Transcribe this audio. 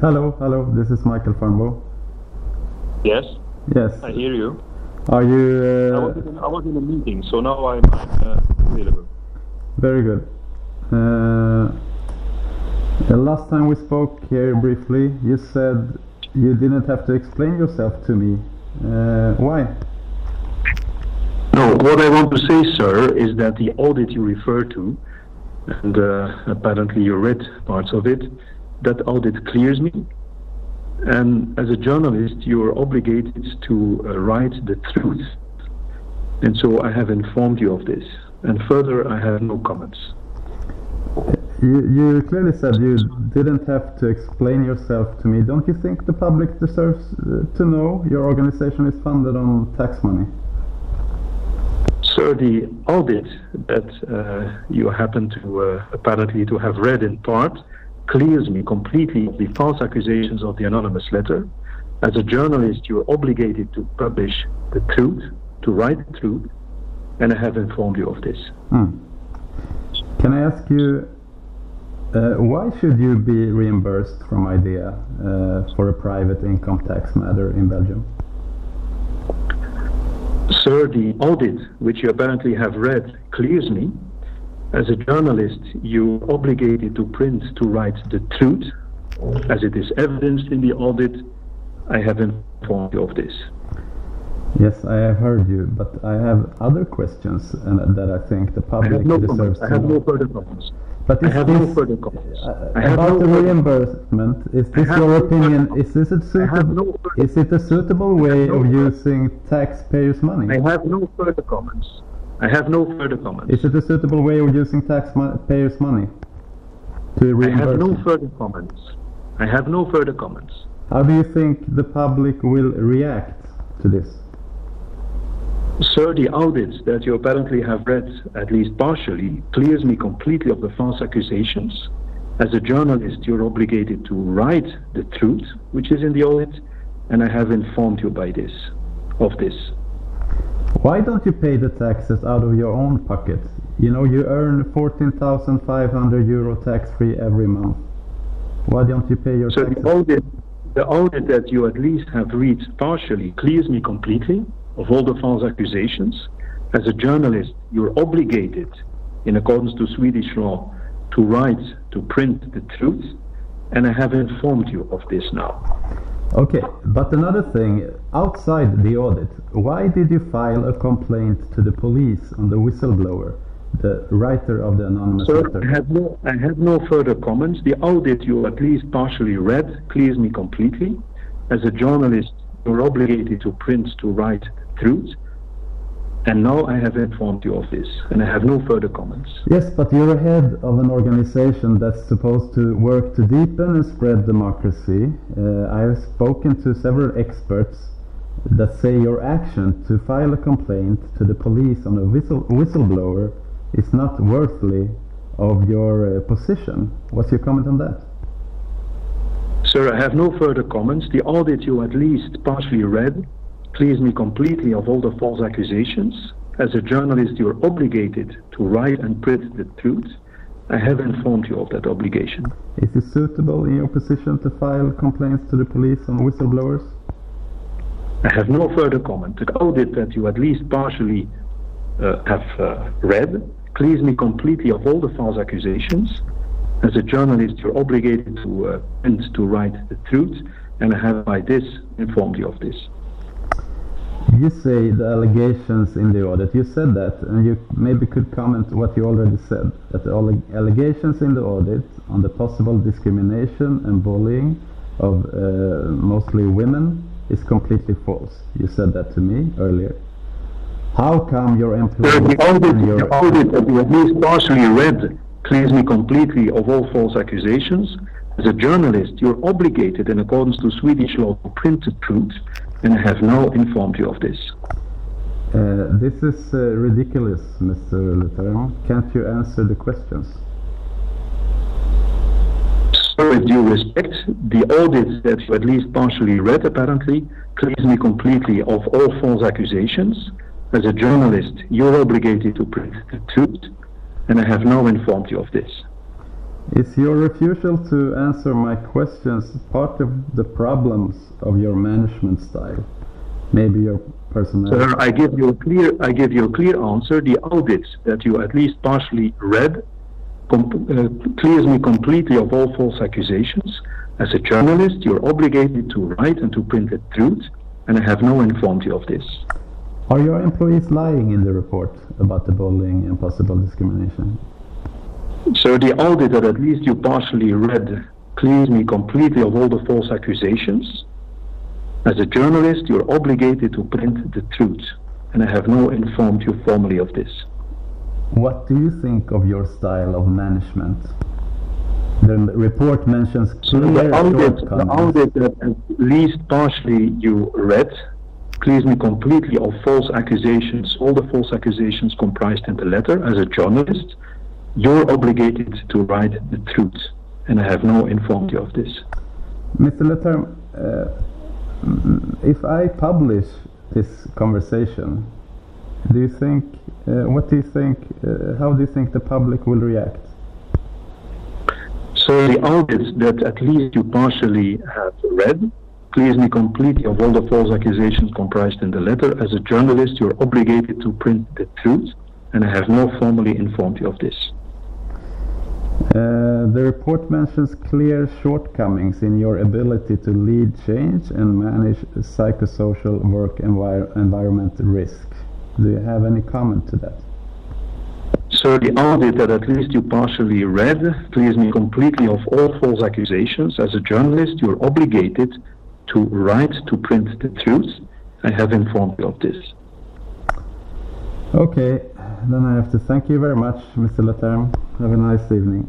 Hello, this is Mikael Färnbo. Yes, Yes. I hear you. Are you... I was in a meeting, so now I'm available. Very good. The last time we spoke here briefly, you said you didn't have to explain yourself to me. Why? No, what I want to say, sir, is that the audit you refer to, and apparently you read parts of it, that audit clears me. And as a journalist, you are obligated to write the truth. And so I have informed you of this. And further, I have no comments. You clearly said you didn't have to explain yourself to me. Don't you think the public deserves to know your organization is funded on tax money? Sir, the audit that you happen to apparently to have read in part clears me completely of the false accusations of the anonymous letter. As a journalist, you are obligated to publish the truth, to write the truth, and I have informed you of this. Can I ask you, why should you be reimbursed from IDEA for a private income tax matter in Belgium? Sir, the audit which you apparently have read clears me. As a journalist, you are obligated to print, to write the truth, as it is evidenced in the audit. I have informed you of this. Yes, I have heard you, but I have other questions that I think the public deserves to know. I have no further comments. But I have no further comments. About the reimbursement, is this your opinion? Is it a suitable way of using taxpayers' money? I have no further comments. I have no further comments. Is it a suitable way of using taxpayers' money to reimburse? I have no further comments. I have no further comments. How do you think the public will react to this? Sir, the audit that you apparently have read, at least partially, clears me completely of the false accusations. As a journalist, you're obligated to write the truth, which is in the audit, and I have informed you of this. Why don't you pay the taxes out of your own pocket? You know, you earn 14,500 euro tax-free every month. Why don't you pay your taxes? The audit that you at least have read partially clears me completely of all the false accusations. As a journalist, you're obligated, in accordance to Swedish law, to write, to print the truth, and I have informed you of this now. Okay, but another thing, outside the audit, why did you file a complaint to the police on the whistleblower, the writer of the anonymous letter? I have no further comments. The audit you at least partially read clears me completely. As a journalist, you're obligated to print, to write the truth, and now I have informed you of this, and I have no further comments. Yes, but you're head of an organization that's supposed to work to deepen and spread democracy. I have spoken to several experts that say your action to file a complaint to the police on a whistleblower is not worthy of your position. What's your comment on that? Sir, I have no further comments. The audit you at least partially read clears me completely of all the false accusations. As a journalist, you're obligated to write and print the truth. I have informed you of that obligation. Is it suitable in your position to file complaints to the police on whistleblowers? I have no further comment. The audit that you at least partially have read clears me completely of all the false accusations. As a journalist, you're obligated to print, to write the truth, and I have by this informed you of this. You say the allegations in the audit, you said that, and you maybe could comment what you already said, that the allegations in the audit on the possible discrimination and bullying of mostly women is completely false. You said that to me earlier. How come your employees... The audit that you at least partially read clears me completely of all false accusations. As a journalist, you're obligated in accordance to Swedish law to print the truth, and I have now informed you of this. This is ridiculous, Mr. Leterme. Can't you answer the questions? So, with due respect, the audit that you at least partially read, apparently, clears me completely of all false accusations. As a journalist, you're obligated to print the truth, and I have now informed you of this. Is your refusal to answer my questions part of the problems of your management style? Maybe your personality? Sir, I give you a clear answer. The audit that you at least partially read clears me completely of all false accusations. As a journalist, you're obligated to write and to print the truth, and I have no informed you of this. Are your employees lying in the report about the bullying and possible discrimination? So the audit that at least you partially read clears me completely of all the false accusations. As a journalist, you're obligated to print the truth, and I have no informed you formally of this. What do you think of your style of management? The report mentions clear shortcomings. The audit that at least partially you read clears me completely of false accusations, all the false accusations comprised in the letter. As a journalist, you're obligated to write the truth, and I have no informed you of this. Mr. Leterme, if I publish this conversation, do you think, what do you think, how do you think the public will react? So the audit that at least you partially have read clears me completely of all the false accusations comprised in the letter. As a journalist, you're obligated to print the truth, and I have not formally informed you of this. The report mentions clear shortcomings in your ability to lead change and manage psychosocial work environment risk. Do you have any comment to that? So the audit that at least you partially read clears me completely of all false accusations. As a journalist, you're obligated to write, to print the truth. I have informed you of this. Okay, then I have to thank you very much, Mr. Leterme. Have a nice evening.